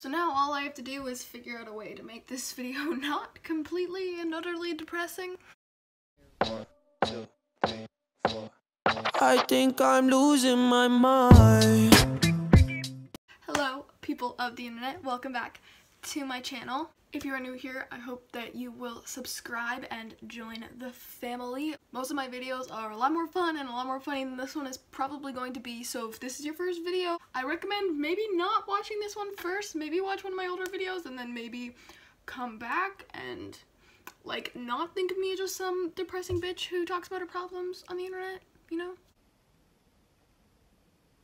So now all I have to do is figure out a way to make this video not completely and utterly depressing. 1, 2, 3, 4. I think I'm losing my mind. Hello, people of the internet. Welcome back to my channel. If you are new here, I hope that you will subscribe and join the family. Most of my videos are a lot more fun and a lot more funny than this one is probably going to be, so if this is your first video, I recommend maybe not watching this one first. Maybe watch one of my older videos and then maybe come back and like not think of me as just some depressing bitch who talks about her problems on the internet, you know?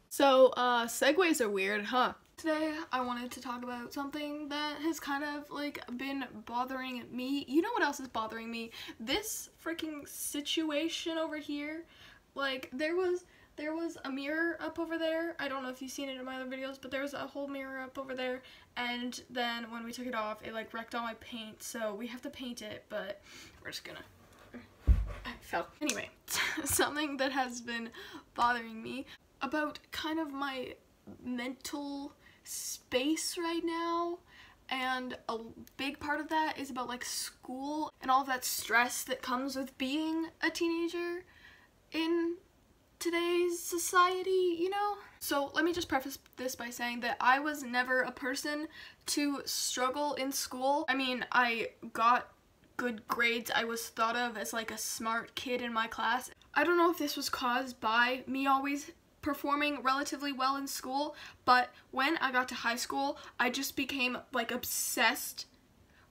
So, segues are weird, huh? Today, I wanted to talk about something that has kind of, like, been bothering me. You know what else is bothering me? This freaking situation over here. Like, there was a mirror up over there. I don't know if you've seen it in my other videos, but there was a whole mirror up over there. And then when we took it off, it, like, wrecked all my paint. So we have to paint it, but we're just gonna... I fell. Anyway, something that has been bothering me about kind of my mental space right now, and a big part of that is about like school and all of that stress that comes with being a teenager in today's society, you know? So let me just preface this by saying that I was never a person to struggle in school. I mean, I got good grades. I was thought of as like a smart kid in my class. I don't know if this was caused by me always performing relatively well in school, but when I got to high school, I just became like obsessed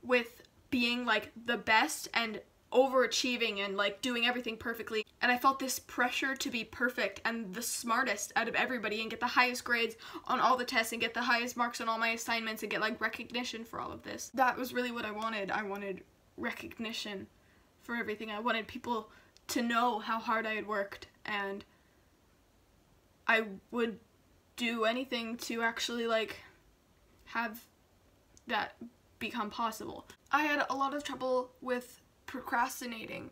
with being like the best and overachieving and like doing everything perfectly, and I felt this pressure to be perfect and the smartest out of everybody and get the highest grades on all the tests and get the highest marks on all my assignments and get like recognition for all of this. That was really what I wanted. I wanted recognition for everything. I wanted people to know how hard I had worked, and I would do anything to actually like have that become possible. I had a lot of trouble with procrastinating,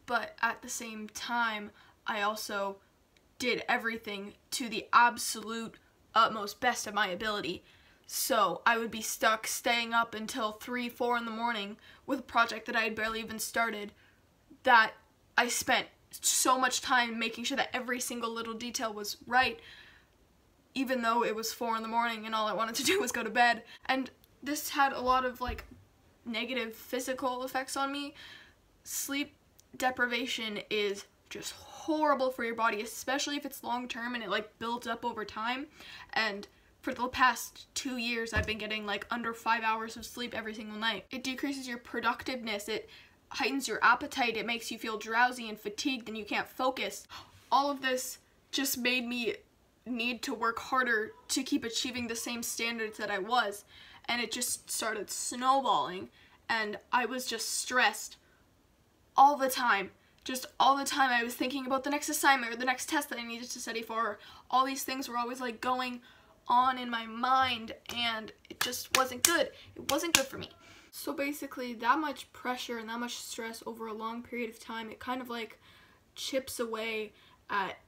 but at the same time I also did everything to the absolute utmost best of my ability. So I would be stuck staying up until 3, 4 in the morning with a project that I had barely even started, that I spent so much time making sure that every single little detail was right, even though it was 4 in the morning and all I wanted to do was go to bed. And this had a lot of like negative physical effects on me. Sleep deprivation is just horrible for your body, especially if it's long term and it like builds up over time. And for the past 2 years I've been getting like under 5 hours of sleep every single night. It decreases your productiveness, it heightens your appetite, it makes you feel drowsy and fatigued and you can't focus. All of this just made me need to work harder to keep achieving the same standards that I was, and it just started snowballing, and I was just stressed all the time. Just all the time I was thinking about the next assignment or the next test that I needed to study for. All these things were always like going on in my mind, and it just wasn't good. It wasn't good for me. So basically, that much pressure and that much stress over a long period of time, it kind of like chips away at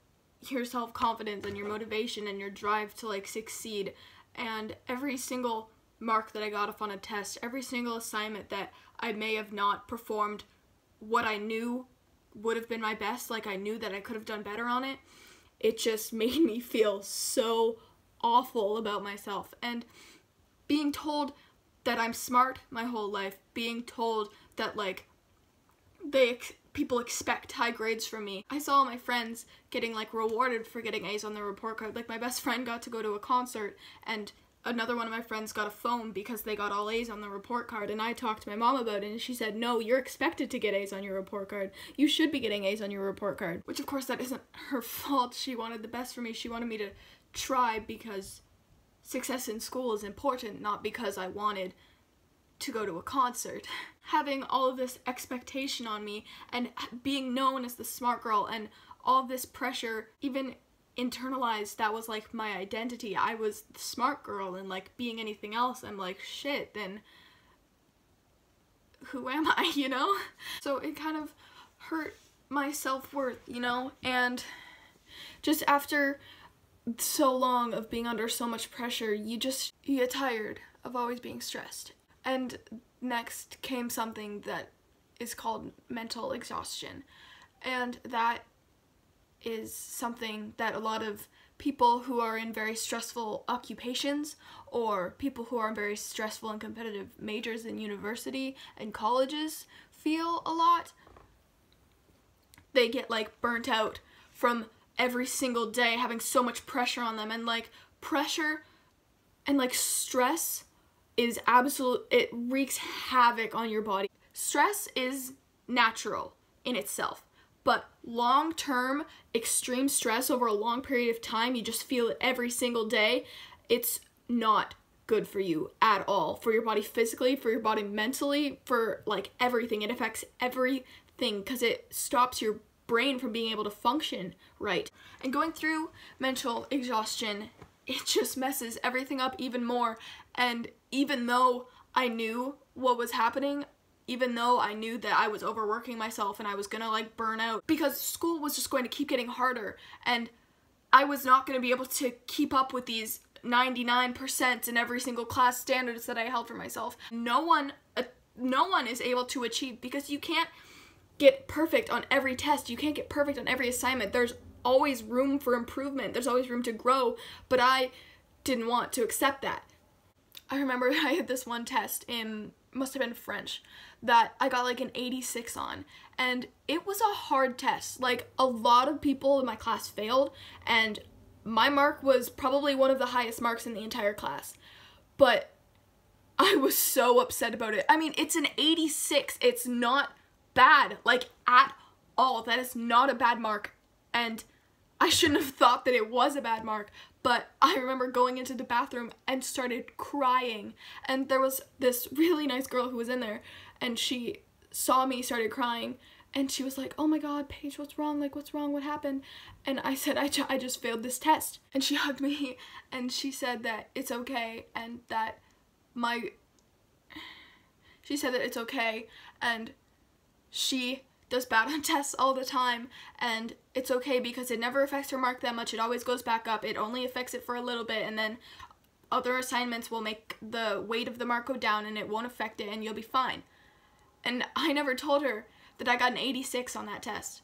your self-confidence and your motivation and your drive to like succeed. And every single mark that I got off on a test, every single assignment that I may have not performed what I knew would have been my best, like I knew that I could have done better on it, it just made me feel so awful about myself. And being told that I'm smart my whole life, being told that like people expect high grades from me. I saw my friends getting like rewarded for getting A's on their report card. Like my best friend got to go to a concert, and another one of my friends got a phone because they got all A's on the report card, and I talked to my mom about it and she said, no, you're expected to get A's on your report card. You should be getting A's on your report card. Which of course that isn't her fault. She wanted the best for me. She wanted me to try because success in school is important, not because I wanted to go to a concert. Having all of this expectation on me and being known as the smart girl and all this pressure, even internalized, that was like my identity. I was the smart girl, and like being anything else, I'm like, shit, then who am I, you know? So it kind of hurt my self-worth, you know? And just after so long of being under so much pressure, you get tired of always being stressed. And next came something that is called mental exhaustion. And that is something that a lot of people who are in very stressful occupations, or people who are in very stressful and competitive majors in university and colleges feel a lot. They get like burnt out from every single day having so much pressure on them, and like pressure and like stress is it wreaks havoc on your body. Stress is natural in itself, but long-term extreme stress over a long period of time, you just feel it every single day, it's not good for you at all. For your body physically, for your body mentally, for like everything. It affects everything because it stops your brain from being able to function right. And going through mental exhaustion, it just messes everything up even more. And even though I knew what was happening, even though I knew that I was overworking myself and I was gonna like burn out, because school was just going to keep getting harder and I was not going to be able to keep up with these 99% in every single class standards that I held for myself. No one is able to achieve, because you can't get perfect on every test. You can't get perfect on every assignment. There's always room for improvement. There's always room to grow, but I didn't want to accept that. I remember I had this one test in, must have been French, that I got like an 86 on, and it was a hard test. Like, a lot of people in my class failed, and my mark was probably one of the highest marks in the entire class, but I was so upset about it. I mean, it's an 86. It's not bad, like, at all. That is not a bad mark, and I shouldn't have thought that it was a bad mark, but I remember going into the bathroom and started crying, and there was this really nice girl who was in there, and she saw me, started crying, and she was like, "Oh my god, Paige, what's wrong? Like, what's wrong? What happened?" And I said, I just failed this test. And she hugged me, and she said that it's okay, and that she said that it's okay, and she does bad on tests all the time, and it's okay because it never affects her mark that much. It always goes back up. It only affects it for a little bit, and then other assignments will make the weight of the mark go down, and it won't affect it, and you'll be fine. And I never told her that I got an 86 on that test.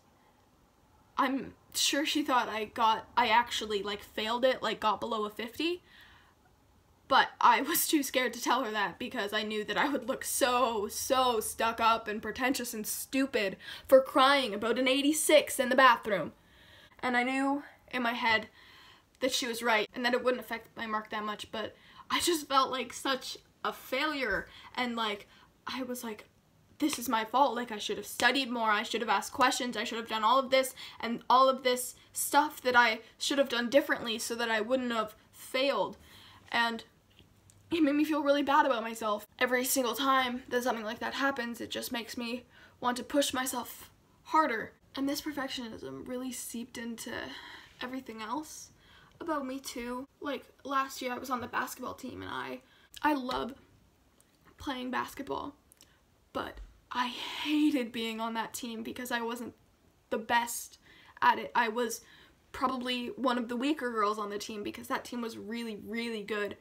I'm sure she thought I actually like failed it, like got below a 50, but I was too scared to tell her that because I knew that I would look so stuck up and pretentious and stupid for crying about an 86 in the bathroom. And I knew in my head that she was right and that it wouldn't affect my mark that much, but I just felt like such a failure, and like I was like, this is my fault. Like, I should have studied more, I should have asked questions, I should have done all of this and all of this stuff that I should have done differently so that I wouldn't have failed. And it made me feel really bad about myself. Every single time that something like that happens, it just makes me want to push myself harder. And this perfectionism really seeped into everything else about me too. Like, last year I was on the basketball team, and I love playing basketball, but I hated being on that team because I wasn't the best at it. I was probably one of the weaker girls on the team because that team was really good,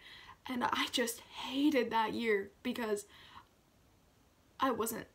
and I just hated that year because I wasn't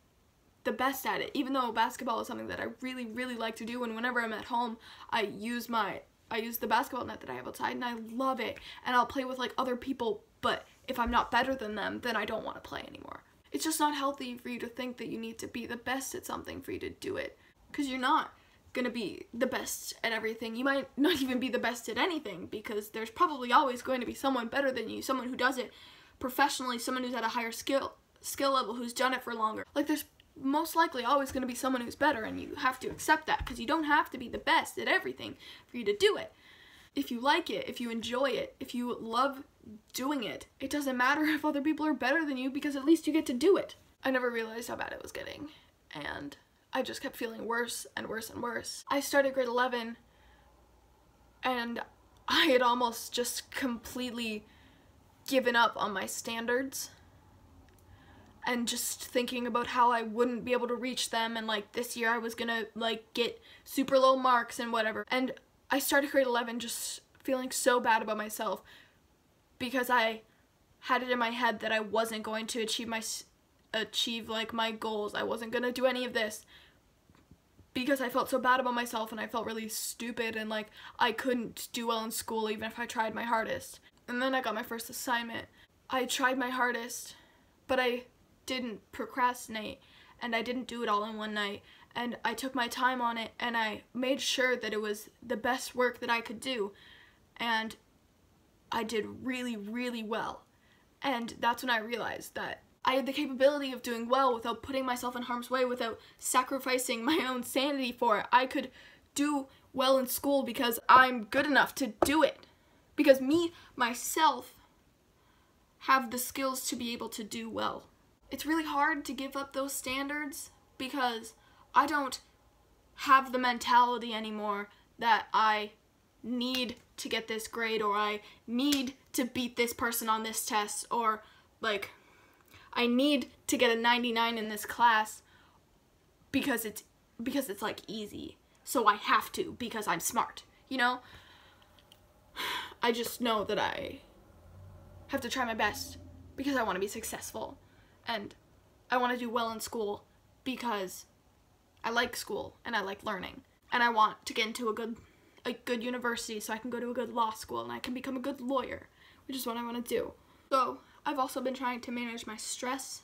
the best at it. Even though basketball is something that I really like to do, and whenever I'm at home, I use the basketball net that I have outside, and I love it, and I'll play with like other people, but if I'm not better than them, then I don't want to play anymore. It's just not healthy for you to think that you need to be the best at something for you to do it, because you're not gonna be the best at everything. You might not even be the best at anything, because there's probably always going to be someone better than you, someone who does it professionally, someone who's at a higher skill level, who's done it for longer. Like, there's most likely always going to be someone who's better, and you have to accept that, because you don't have to be the best at everything for you to do it. If you like it, if you enjoy it, if you love doing it, it doesn't matter if other people are better than you, because at least you get to do it. I never realized how bad it was getting, and I just kept feeling worse and worse and worse. I started grade 11, and I had almost just completely given up on my standards, and just thinking about how I wouldn't be able to reach them, and like this year I was gonna like get super low marks and whatever. And I started grade 11 just feeling so bad about myself because I had it in my head that I wasn't going to achieve like my goals. I wasn't gonna do any of this because I felt so bad about myself, and I felt really stupid, and like I couldn't do well in school even if I tried my hardest. And then I got my first assignment. I tried my hardest, but I didn't procrastinate, and I didn't do it all in one night, and I took my time on it, and I made sure that it was the best work that I could do, and I did really, really well. And that's when I realized that I had the capability of doing well without putting myself in harm's way, without sacrificing my own sanity for it. I could do well in school because I'm good enough to do it. Because me, myself, have the skills to be able to do well. It's really hard to give up those standards because I don't have the mentality anymore that I need to get this grade, or I need to beat this person on this test, or like I need to get a 99 in this class because it's like easy, so I have to because I'm smart, you know? I just know that I have to try my best because I want to be successful, and I want to do well in school because I like school and I like learning, and I want to get into a good university so I can go to a good law school and I can become a good lawyer, which is what I want to do. So I've also been trying to manage my stress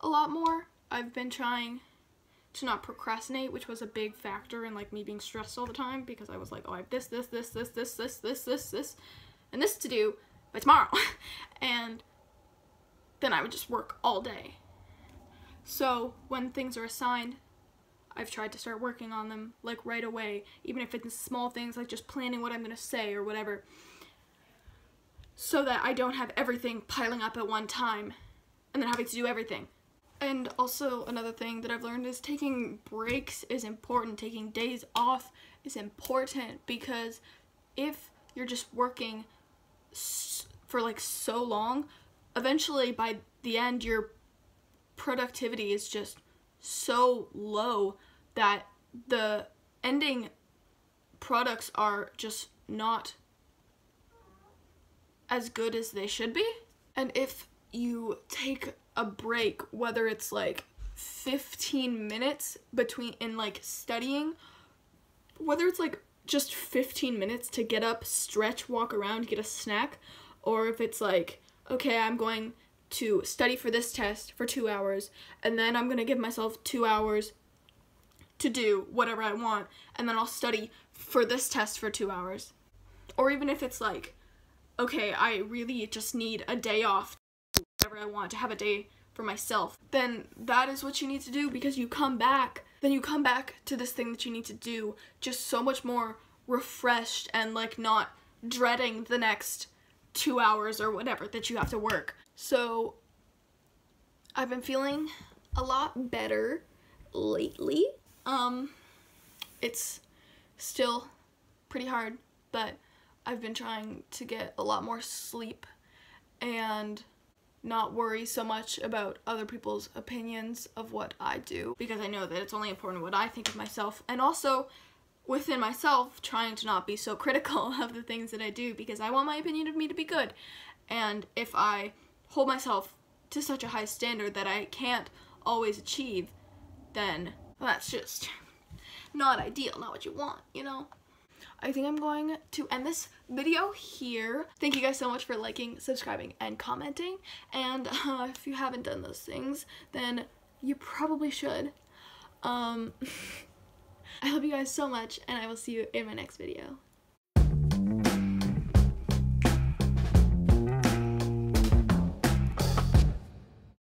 a lot more. I've been trying to not procrastinate, which was a big factor in like me being stressed all the time, because I was like, oh, I have this, and this to do by tomorrow. And then I would just work all day. So when things are assigned, I've tried to start working on them like right away, even if it's small things like just planning what I'm going to say or whatever, so that I don't have everything piling up at one time and then having to do everything. And also another thing that I've learned is taking breaks is important. Taking days off is important, because if you're just working for like so long, eventually by the end your productivity is just so low that the ending products are just not as good as they should be. And if you take a break, whether it's like 15 minutes in like studying, whether it's like just 15 minutes to get up, stretch, walk around, get a snack, or if it's like, okay, I'm going to study for this test for 2 hours, and then I'm gonna give myself 2 hours to do whatever I want, and then I'll study for this test for 2 hours. Or even if it's like, okay, I really just need a day off to do whatever I want, to have a day for myself, then that is what you need to do, because you come back to this thing that you need to do just so much more refreshed and like not dreading the next 2 hours or whatever that you have to work. So I've been feeling a lot better lately. It's still pretty hard, but I've been trying to get a lot more sleep and not worry so much about other people's opinions of what I do, because I know that it's only important what I think of myself, and also within myself trying to not be so critical of the things that I do, because I want my opinion of me to be good. And if I hold myself to such a high standard that I can't always achieve, then that's just not ideal, not what you want, you know? I think I'm going to end this video here. Thank you guys so much for liking, subscribing, and commenting. And if you haven't done those things, then you probably should. I love you guys so much, and I will see you in my next video.